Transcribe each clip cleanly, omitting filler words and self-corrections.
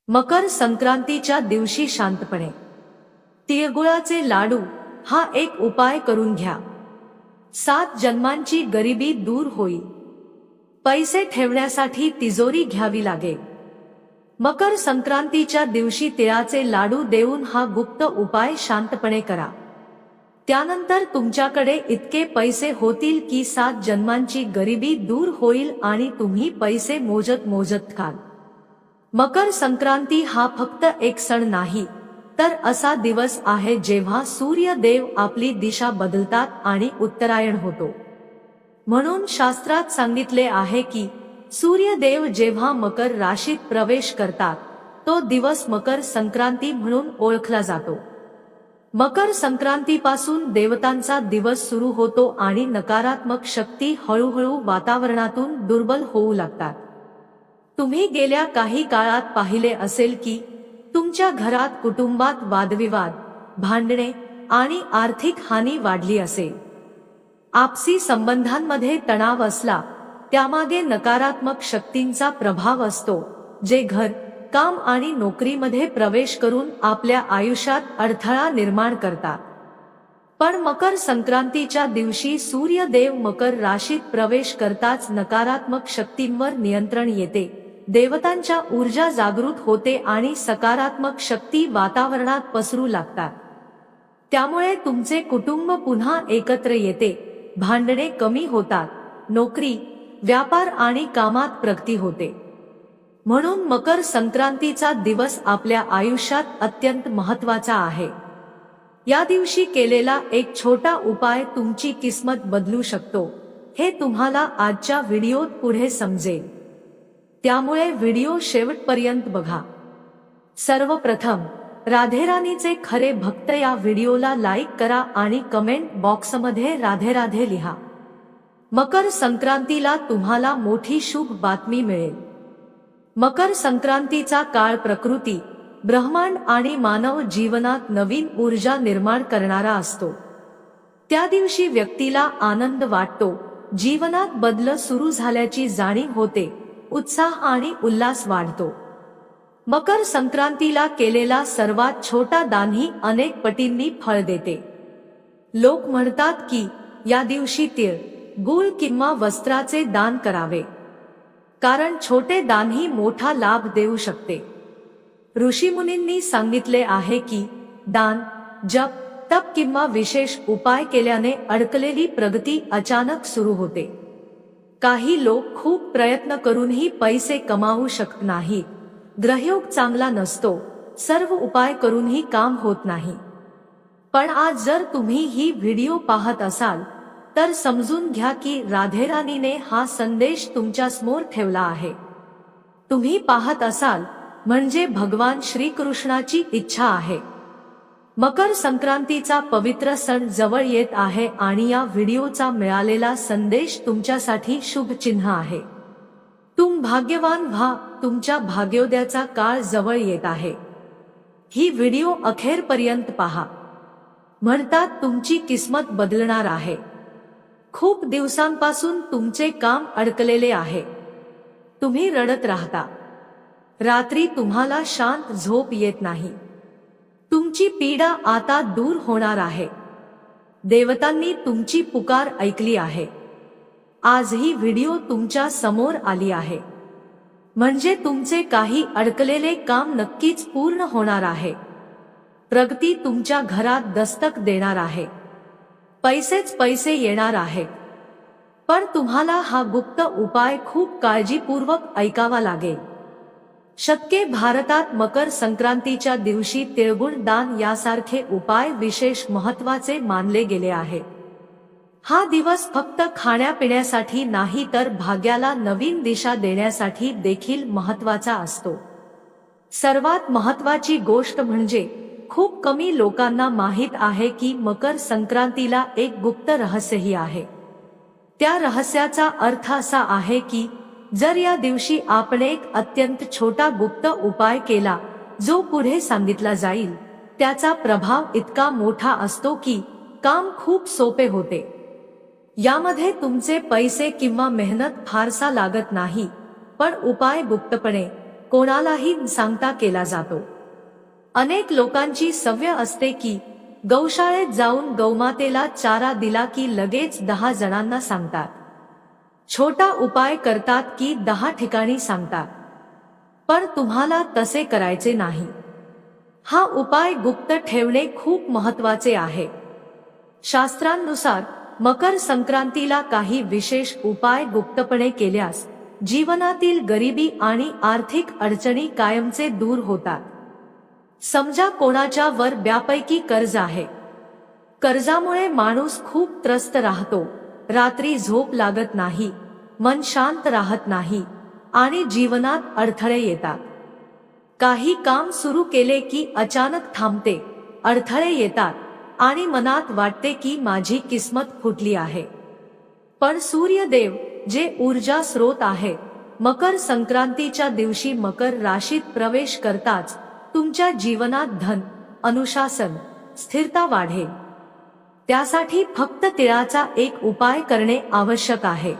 मकर संक्रांतीच्या दिवशी शांतपणे तिळगुळाचे लाडू हा एक उपाय करून घ्या. 7 जन्मांची गरिबी दूर होईल. पैसे ठेवण्यासाठी तिजोरी घ्यावी लागेल. मकर संक्रांतीच्या दिवशी तिळाचे लाडू देऊन हा गुप्त उपाय शांतपणे करा. त्यानंतर तुमच्याकडे इतके पैसे होतील की 7 जन्मांची गरिबी दूर होईल आणि तुम्ही पैसे मोजत मोजत खाल. मकर संक्रांती हा फक्त एक सण नाही, तर असा दिवस आहे जेव्हा सूर्यदेव आपली दिशा बदलतात आणि उत्तरायण होतो. म्हणून शास्त्रात सांगितले आहे की सूर्यदेव जेव्हा मकर राशीत प्रवेश करतात, तो दिवस मकर संक्रांती म्हणून ओळखला जातो. मकर संक्रांतीपासून देवतांचा दिवस सुरू होतो आणि नकारात्मक शक्ती हळूहळू वातावरणातून दुर्बल होऊ लागतात. तुम्ही गेल्या काही काळात पाहिले असेल की तुमच्या घरात कुटुंबात वादविवाद, भांडणे आणि आर्थिक हानी वाढली असेल. आपसी संबंधांमध्ये तणाव असला, त्यामागे नकारात्मक शक्तींचा प्रभाव असतो, जे घर, काम आणि नोकरीमध्ये प्रवेश करून आपल्या आयुष्यात अडथळा निर्माण करतात. पण मकर संक्रांतीच्या दिवशी सूर्यदेव मकर राशीत प्रवेश करताच नकारात्मक शक्तींवर नियंत्रण येते, देवतांच्या ऊर्जा जागृत होते आणि सकारात्मक शक्ती वातावरणात पसरू लागतात. त्यामुळे तुमचे कुटुंब पुन्हा एकत्र येते, भांडणे कमी होतात, नोकरी, व्यापार आणि कामात प्रगती होते. म्हणून मकर संक्रांतीचा दिवस आपल्या आयुष्यात अत्यंत महत्त्वाचा आहे. या दिवशी केलेला एक छोटा उपाय तुमची किस्मत बदलू शकतो, हे तुम्हाला आजच्या व्हिडिओत पुढे समजेल. त्यामुळे व्हिडिओ शेवटपर्यंत बघा. सर्वप्रथम, राधेराणीचे खरे भक्त या व्हिडिओला लाईक करा आणि कमेंट बॉक्समध्ये राधे राधे लिहा. मकर संक्रांतीला तुम्हाला मोठी शुभ बातमी मिळेल. मकर संक्रांतीचा काळ प्रकृती, ब्रह्मांड आणि मानव जीवनात नवीन ऊर्जा निर्माण करणारा असतो. त्या दिवशी व्यक्तीला आनंद वाटतो, जीवनात बदल सुरू झाल्याची जाणीव होते, उत्साह आणि उल्हास वाढतो. मकर संक्रांतीला केलेला सर्वात छोटा दानही अनेक पटींनी फळ देते. लोक म्हणतात की या दिवशी तीळ, गूळ किंवा वस्त्राचे दान करावे, कारण छोटे दानही मोठा लाभ देऊ शकते. ऋषीमुनींनी सांगितले आहे की दान, जप, तप किंवा विशेष उपाय केल्याने अडकलेली प्रगती अचानक सुरू होते. काही लोक खूप प्रयत्न करूनही पैसे कमावू शकत नाहीत, ग्रहयोग चांगला नसतो, सर्व उपाय करूनही काम होत नाही. पण आज जर तुम्ही ही व्हिडिओ पाहत असाल, तर समजून घ्या की राधेराणीने हा संदेश तुमच्या समोर ठेवला आहे. तुम्ही पाहत असाल म्हणजे भगवान श्रीकृष्णाची इच्छा आहे. मकर संक्रांतीचा पवित्र सण जवळ येत आहे आणि या व्हिडिओचा मिळालेला संदेश तुमच्यासाठी शुभ चिन्ह आहे. तुम भाग्यवान व्हा, तुमच्या भाग्योदयाचा काळ जवळ येत आहे. ही व्हिडिओ अखेरपर्यंत पहा. म्हणतात तुमची किस्मत बदलणार आहे. खूप दिवसांपासून तुमचे काम अडकलेले आहे. तुम्ही रडत राहता. रात्री तुम्हाला शांत झोप येत नाही. तुमची पीडा आता दूर होणार आहे. देवतांनी तुमची पुकार ऐकली आहे. आज ही व्हिडिओ तुमच्या समोर आली आहे. म्हणजे तुमचे काही अडकलेले काम नक्कीच पूर्ण होणार आहे. प्रगती तुमच्या घरात दस्तक देणार आहे. पैसेच पैसे येणार आहेत. पण तुम्हाला हा गुप्त उपाय खूप काळजीपूर्वक ऐकावा लागेल. शक्य भारतात मकर संक्रांतीच्या दिवशी तिळगुळ दान यासारखे उपाय विशेष महत्त्वाचे मानले गेले आहे. हा दिवस फक्त खाण्यापिण्यासाठी नाही, तर भाग्याला नवीन दिशा देण्यासाठी देखील महत्त्वाचा असतो. सर्वात महत्त्वाची गोष्ट म्हणजे खूप कमी लोकांना माहीत आहे की मकर संक्रांतीला एक गुप्त रहस्यही आहे. त्या रहस्याचा अर्थ असा आहे की जर या दिवशी आपण एक अत्यंत छोटा गुप्त उपाय केला, जो पुढे सांगितला जाईल, त्याचा प्रभाव इतका मोठा असतो की काम खूप सोपे होते. यामध्ये तुमचे पैसे किंवा मेहनत फारसा लागत नाही, पण उपाय गुप्तपणे कोणालाही न सांगता केला जातो. अनेक लोकांची सवय असते की गौशाळेत जाऊन गौमातेला चारा दिला की लगेच 10 जणांना सांगतात. छोटा उपाय करतात की 10 ठिकाणी सांगतात. पण तुम्हाला तसे करायचे नाही. हा उपाय गुप्त ठेवणे खूप महत्त्वाचे आहे. शास्त्रांनुसार मकर संक्रांतीला काही विशेष उपाय गुप्तपणे केल्यास जीवनातील गरिबी आणि आर्थिक अडचणी कायमचे दूर होतात. समजा कोणाच्या वर व्यापैकी कर्ज आहे. कर्जामुळे माणूस खूप त्रस्त राहतो, रात्री झोप लागत नाही, मन शांत राहत नाही आणि जीवनात अडथळे येतात. काही काम सुरू केले की अचानक थांबते, अडथळे येतात आणि मनात वाटते की माझी किस्मत फुटली आहे. पण सूर्यदेव जे ऊर्जा स्रोत आहे, मकर संक्रांतीच्या दिवशी मकर राशीत प्रवेश करताच तुमच्या जीवनात धन, अनुशासन, स्थिरता वाढेल. त्यासाठी फक्त तिळाचा एक उपाय करणे आवश्यक आहे.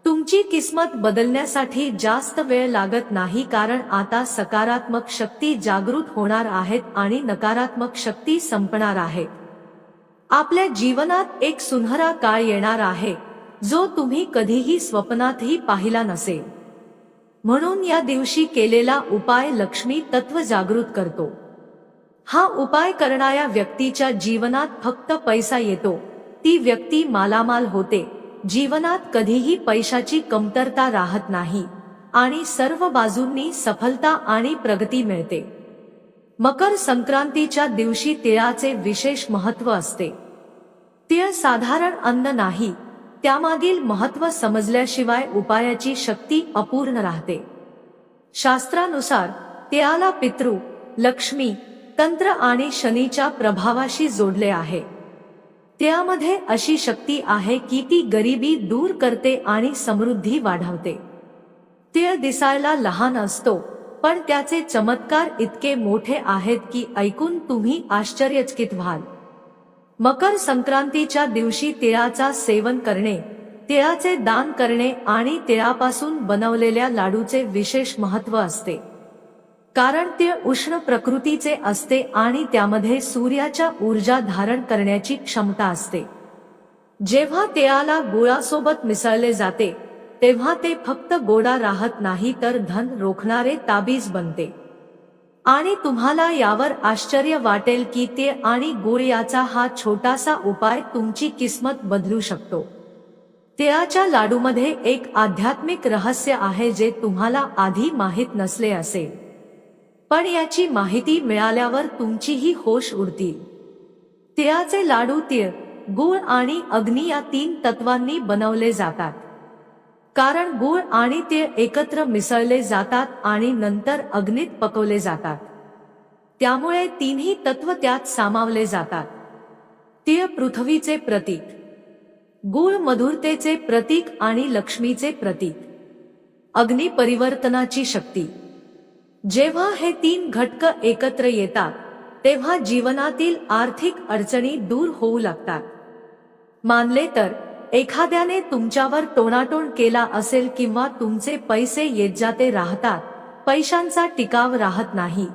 तुमची किस्मत बदलण्यासाठी जास्त वेळ लागत नाही, कारण आता सकारात्मक शक्ती जागृत होणार आहेत आणि नकारात्मक शक्ती संपणार आहेत. आपल्या जीवनात एक सुनहरा काळ येणार आहे जो तुम्ही कधीही स्वप्नातही पाहिला नसेल. म्हणून या दिवशी केलेला उपाय लक्ष्मी तत्व जागृत करतो. हा उपाय करणाऱ्या व्यक्तीच्या जीवनात फक्त पैसा येतो, ती व्यक्ती मालामाल होते, जीवनात कधीही पैशाची कमतरता राहत नाही आणि सर्व बाजूंनी सफलता आणि प्रगती मिळते. मकर संक्रांतीच्या दिवशी तिळाचे विशेष महत्त्व असते. तीळ साधारण अन्न नाही, त्यामागील महत्त्व समजल्याशिवाय उपायाची शक्ती अपूर्ण राहते. शास्त्रानुसार तिळाला पितृ, लक्ष्मी, तंत्र आणि शनीच्या प्रभावाशी जोडले आहे. तिळामध्ये अशी शक्ती आहे की ती गरिबी दूर करते आणि समृद्धी वाढवते. तीळ दिसायला लहान असतो, पण त्याचे चमत्कार इतके मोठे आहेत की ऐकून तुम्ही आश्चर्यचकित व्हाल. मकर संक्रांतीच्या दिवशी तिळाचा सेवन करणे, तिळाचे दान करणे आणि तिळापासून बनवलेल्या लाडूचे विशेष महत्त्व असते. कारण तीळ उष्ण प्रकृतीचे असते आणि त्यामध्ये सूर्याच्या ऊर्जा धारण करण्याची क्षमता असते. जेव्हा तिळाला गुळासोबत मिसळले जाते तेव्हा ते फक्त गोडा राहत नाही तर धन रोखणारे ताबीज बनते. आणि तुम्हाला यावर आश्चर्य वाटेल की तीळ आणि गुळ याचा हा छोटासा उपाय तुमची किस्मत बदलू शकतो. तिळाच्या लाडूमध्ये एक आध्यात्मिक रहस्य आहे जे तुम्हाला आधी माहीत नसले असेल, पण याची माहिती मिळाल्यावर तुमचीही होश उडतील. तिळाचे लाडू तीळ, गुळ आणि अग्नी या 3 तत्वांनी बनवले जातात. कारण गुळ आणि तीळ एकत्र मिसळले जातात आणि नंतर अग्नीत पकवले जातात, त्यामुळे 3ही तत्व त्यात सामावले जातात. तीळ पृथ्वीचे प्रतीक, गुळ मधुरतेचे प्रतीक आणि लक्ष्मीचे प्रतीक, अग्नी परिवर्तनाची शक्ती. जेव्हा हे 3 घटक एकत्र येतात तेव्हा जीवनातील आर्थिक अडचणी दूर होऊ लागतात. मानले तर एखाद्याने तुमच्यावर टोणाटोण केला असेल किंवा तुमचे पैसे येतजाते राहतात, पैशांचा टिकाव राहत नाही,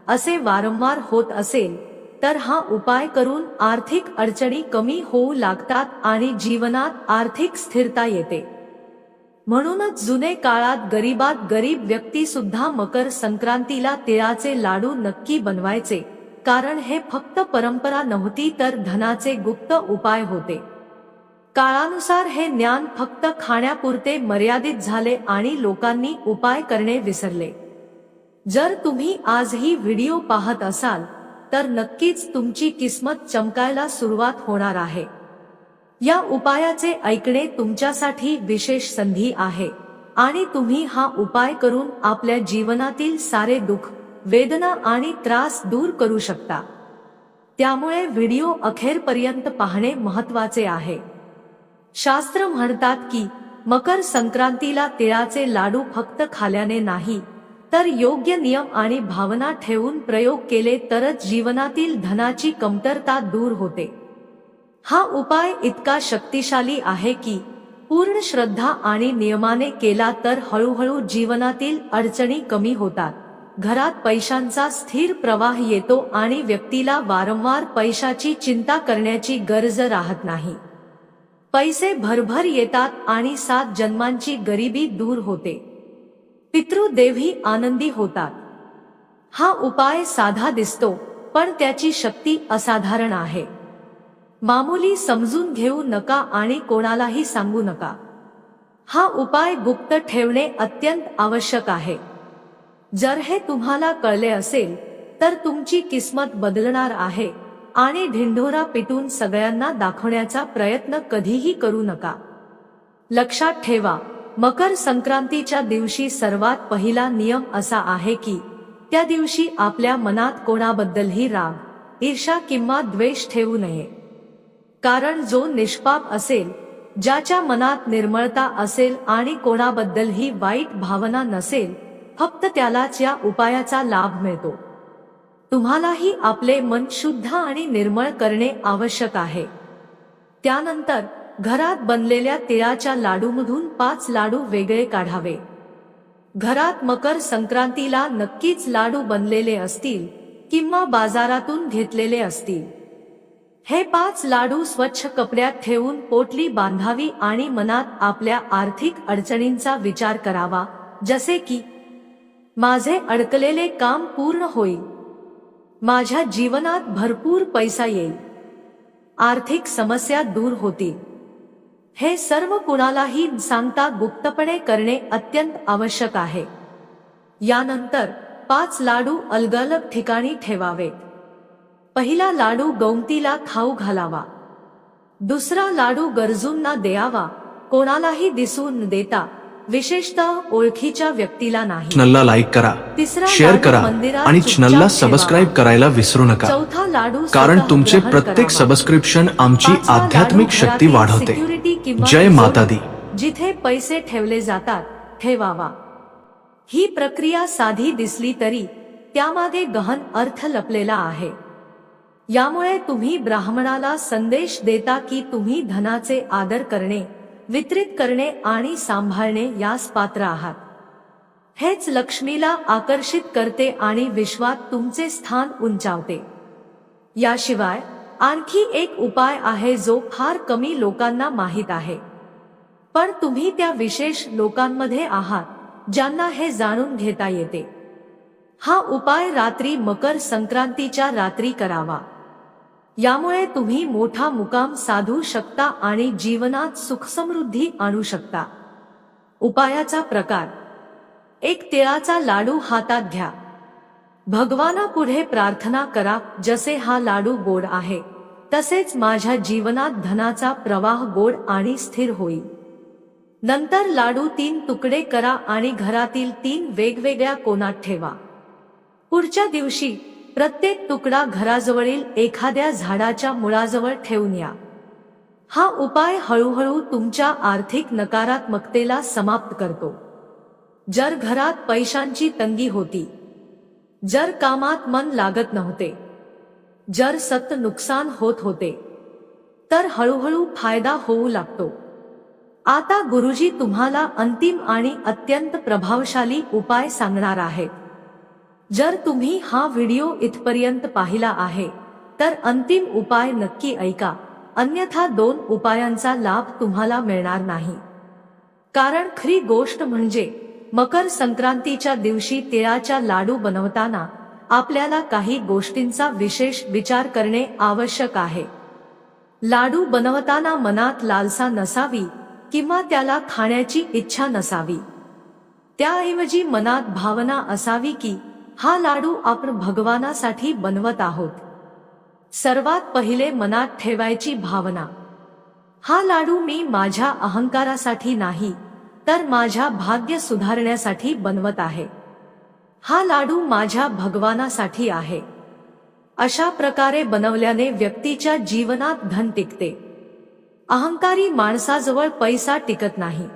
असे वारंवार होत असेल तर हा उपाय करून आर्थिक अडचणी कमी होऊ लागतात आणि जीवनात आर्थिक स्थिरता येते. म्हणूनच जुने काळात गरीबात गरीब व्यक्ती सुद्धा मकर संक्रांतीला तिळाचे लाडू नक्की बनवायचे, कारण हे फक्त परंपरा नव्हती तर धनाचे गुप्त उपाय होते. काळानुसार हे ज्ञान फक्त खाण्यापुरते मर्यादित झाले आणि लोकांनी उपाय करणे विसरले. जर तुम्ही आजही व्हिडिओ पाहत असाल तर नक्कीच तुमची किस्मत चमकायला सुरुवात होणार आहे. या उपायाचे ऐकणे तुमच्यासाठी विशेष संधी आहे आणि तुम्ही हा उपाय करून आपल्या जीवनातील सारे दुःख, वेदना आणि त्रास दूर करू शकता. त्यामुळे व्हिडिओ अखेरपर्यंत पाहणे महत्त्वाचे आहे. शास्त्र म्हणतात की मकर संक्रांतीला तिळाचे लाडू फक्त खाल्याने नाही तर योग्य नियम आणि भावना ठेवून प्रयोग केले तरच जीवनातील धनाची कमतरता दूर होते. हा उपाय इतका शक्तिशाली आहे की पूर्ण श्रद्धा आणि नियमाने केला तर हळूहळू जीवनातील अडचणी कमी होतात, घरात पैशांचा स्थिर प्रवाह येतो आणि व्यक्तीला वारंवार पैशाची चिंता करण्याची गरज राहत नाही. पैसे भरभर येतात आणि 7 जन्मांची गरिबी दूर होते. पितृदेवही आनंदी होतात. हा उपाय साधा दिसतो, पण त्याची शक्ती असाधारण आहे. मामूली समजून घेऊ नका आणि कोणालाही सांगू नका. हा उपाय गुप्त ठेवणे अत्यंत आवश्यक आहे. जर हे तुम्हाला कळले असेल तर तुमची किस्मत बदलणार आहे आणि ढिंढोरा पिटून सगळ्यांना दाखवण्याचा प्रयत्न कधीही करू नका. लक्षात ठेवा, मकर संक्रांतीच्या दिवशी सर्वात पहिला नियम असा आहे की त्या दिवशी आपल्या मनात कोणाबद्दलही राग, ईर्ष्या किंवा द्वेष ठेवू नये. कारण जो निष्पाप असेल, ज्याच्या मनात निर्मळता असेल आणि कोणाबद्दलही वाईट भावना नसेल, फक्त त्यालाच या उपायाचा लाभ मिळतो. तुम्हालाही आपले मन शुद्ध आणि निर्मळ करणे आवश्यक आहे. त्यानंतर घरात बनलेल्या तिळाच्या लाडूमधून 5 लाडू वेगळे काढावे. घरात मकर संक्रांतीला नक्कीच लाडू बनलेले असतील किंवा बाजारातून घेतलेले असतील. हे 5 लाडू स्वच्छ कपड्यात ठेवून पोटली बांधावी आणि मनात आपल्या आर्थिक अडचणींचा विचार करावा, जसे की माझे अडकलेले काम पूर्ण होईल, माझ्या जीवनात भरपूर पैसा येईल, आर्थिक समस्या दूर होतील. हे सर्व कुणालाही सांगता गुप्तपणे करणे अत्यंत आवश्यक आहे. यानंतर 5 लाडू अलग-अलग ठिकाणी ठेवावेत. पहिला लाडू गौमतीला खाऊ घालावा. दुसरा लाडू गरजूंना द्यावा, कोणालाही दिसू न देता, विशेषतः ओळखीच्या व्यक्तीला नाही. चॅनलला लाईक करा, शेअर करा आणि चॅनलला सबस्क्राइब करायला विसरू नका. चौथा लाडू कारण तुमचे प्रत्येक सबस्क्रिप्शन आमची आध्यात्मिक शक्ती वाढवते. जय माता दी. जिथे पैसे ठेवले जातात ठेवावा. ही प्रक्रिया साधी दिसली तरी त्यामागे गहन अर्थ लपलेला आहे. यामुळे तुम्ही ब्राह्मणाला संदेश देता की तुम्ही धनाचे आदर करणे, वितरित करणे आणि सांभाळणे यास पात्र आहात. हेच लक्ष्मीला आकर्षित करते आणि विश्वात तुमचे स्थान उंचावते. याशिवाय आणखी एक उपाय आहे जो फार कमी लोकांना माहीत आहे, पण तुम्ही त्या विशेष लोकांमध्ये आहात ज्यांना हे जाणून घेता येते. हा उपाय रात्री मकर संक्रांतीच्या रात्री करावा. यामुळे तुम्ही मोठा मुकाम साधू शकता आणि जीवनात सुखसमृद्धी आणू शकता. उपायाचा प्रकार: 1 तिळाचा लाडू हातात घ्या. भगवानापुढे प्रार्थना करा, जसे हा लाडू गोड आहे तसेच माझ्या जीवनात धनाचा प्रवाह गोड आणि स्थिर होईल. नंतर लाडू 3 तुकडे करा आणि घरातील 3 वेगवेगळ्या कोनात ठेवा. पुढच्या दिवशी प्रत्येक तुकडा घराजवळील एखाद्या झाडाच्या मुळाजवळ ठेवून या. हा उपाय हळूहळू तुमच्या आर्थिक नकारात्मकतेला समाप्त करतो. जर घरात पैशांची तंगी होती, जर कामात मन लागत नव्हते, जर सतत नुकसान होत होते, तर हळूहळू फायदा होऊ लागतो. आता गुरुजी तुम्हाला अंतिम आणि अत्यंत प्रभावशाली उपाय सांगणार आहेत. जर तुम्ही हा व्हिडिओ इथपर्यंत पाहिला आहे तर अंतिम उपाय नक्की ऐका, अन्यथा 2 उपायांचा लाभ तुम्हाला मिळणार नाही. कारण खरी गोष्ट म्हणजे मकर संक्रांतीच्या दिवशी तिळाच्या लाडू बनवताना आपल्याला काही गोष्टींचा विशेष विचार करणे आवश्यक आहे. लाडू बनवताना मनात लालसा नसावी किंवा त्याला खाण्याची इच्छा नसावी. त्याऐवजी मनात भावना असावी की हा लाडू आपण भगवानासाठी बनवत आहोत. सर्वात पहिले मनात ठेवायची भावना: हा लाडू मी माझ्या अहंकारासाठी नाही, तर माझ्या भाग्य सुधारण्यासाठी बनवत आहे. हा लाडू माझ्या भगवानासाठी आहे. अशा प्रकारे बनवल्याने व्यक्तीच्या जीवनात धन टिकते. अहंकारी माणसाजवळ पैसा टिकत नाही.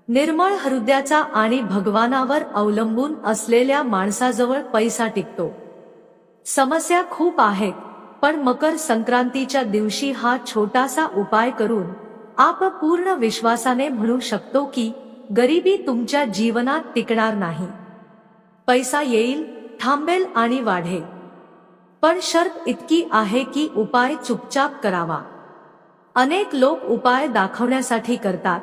निर्मळ हृदयाचा आणि भगवानावर अवलंबून असलेल्या माणसाजवळ पैसा टिकतो. समस्या खूप आहेत, पण मकर संक्रांतीच्या दिवशी हा छोटासा उपाय करून आपण पूर्ण विश्वासाने म्हणू शकतो की गरिबी तुमच्या जीवनात टिकणार नाही. पैसा येईल, थांबेल आणि वाढेल, पण शर्त इतकी आहे की उपाय चुपचाप करावा. अनेक लोक उपाय दाखवण्यासाठी करतात,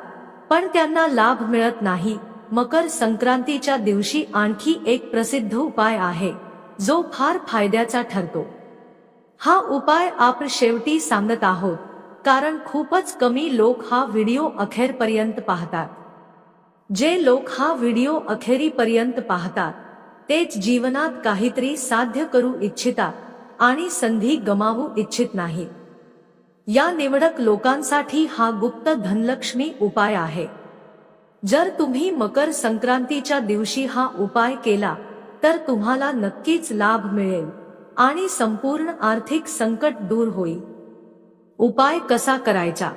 पण त्यांना लाभ मिळत नाही. मकर संक्रांतीच्या दिवशी आणखी एक प्रसिद्ध उपाय आहे जो फार फायद्याचा ठरतो. हा उपाय आपण शेवटी सांगत आहोत कारण खूपच कमी लोक हा व्हिडिओ अखेरपर्यंत पाहतात. जे लोक हा व्हिडिओ अखेरीपर्यंत पाहतात तेच जीवनात काहीतरी साध्य करू इच्छितात आणि संधी गमावू इच्छित नाहीत. या निवडक लोकांसाठी हा गुप्त धनलक्ष्मी उपाय आहे. जर तुम्ही मकर संक्रांतीच्या दिवशी हा उपाय केला तर तुम्हाला नक्कीच लाभ मिळेल आणि संपूर्ण आर्थिक संकट दूर होईल. उपाय कसा करायचा?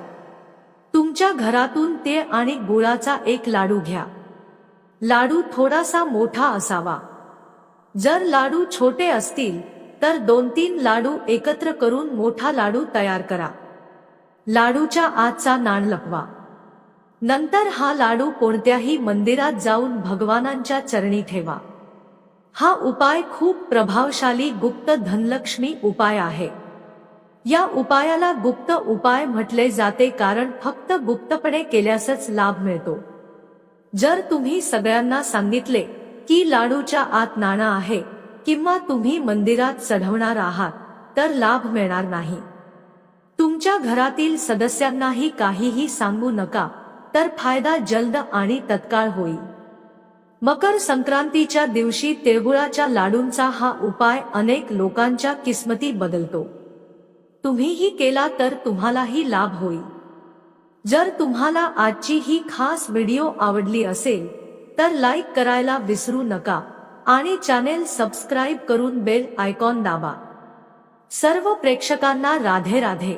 तुमच्या घरातून तीळ आणि गुळाचा एक लाडू घ्या. लाडू थोडासा मोठा असावा. जर लाडू छोटे असतील तर 2-3 लाडू एकत्र करून मोठा लाडू तयार करा. लाडूच्या आतचा नाण लपवा. नंतर हा लाडू कोणत्याही मंदिरात जाऊन भगवानांच्या चरणी ठेवा. हा उपाय खूप प्रभावशाली गुप्त धनलक्ष्मी उपाय आहे. या उपायाला गुप्त उपाय म्हटले जाते कारण फक्त गुप्तपणे केल्यासच लाभ मिळतो. जर तुम्ही सगळ्यांना सांगितले की लाडूच्या आत नाणं आहे किंवा तुम्ही मंदिरात चढवणार आहात तर लाभ मिळणार नाही. तुमच्या घरातील सदस्यांनाही काहीही सांगू नका, तर फायदा जलद आणि तत्काळ होईल. मकर संक्रांतीच्या दिवशी तिळगुळाच्या लाडूंचा हा उपाय अनेक लोकांच्या किस्मती बदलतो. तुम्हीही केला तर तुम्हालाही लाभ होईल. जर तुम्हाला आजची ही खास व्हिडिओ आवडली असेल तर लाईक करायला विसरू नका आणि चॅनेल सबस्क्राईब करून बेल आयकॉन दाबा. सर्व प्रेक्षकांना राधे राधे.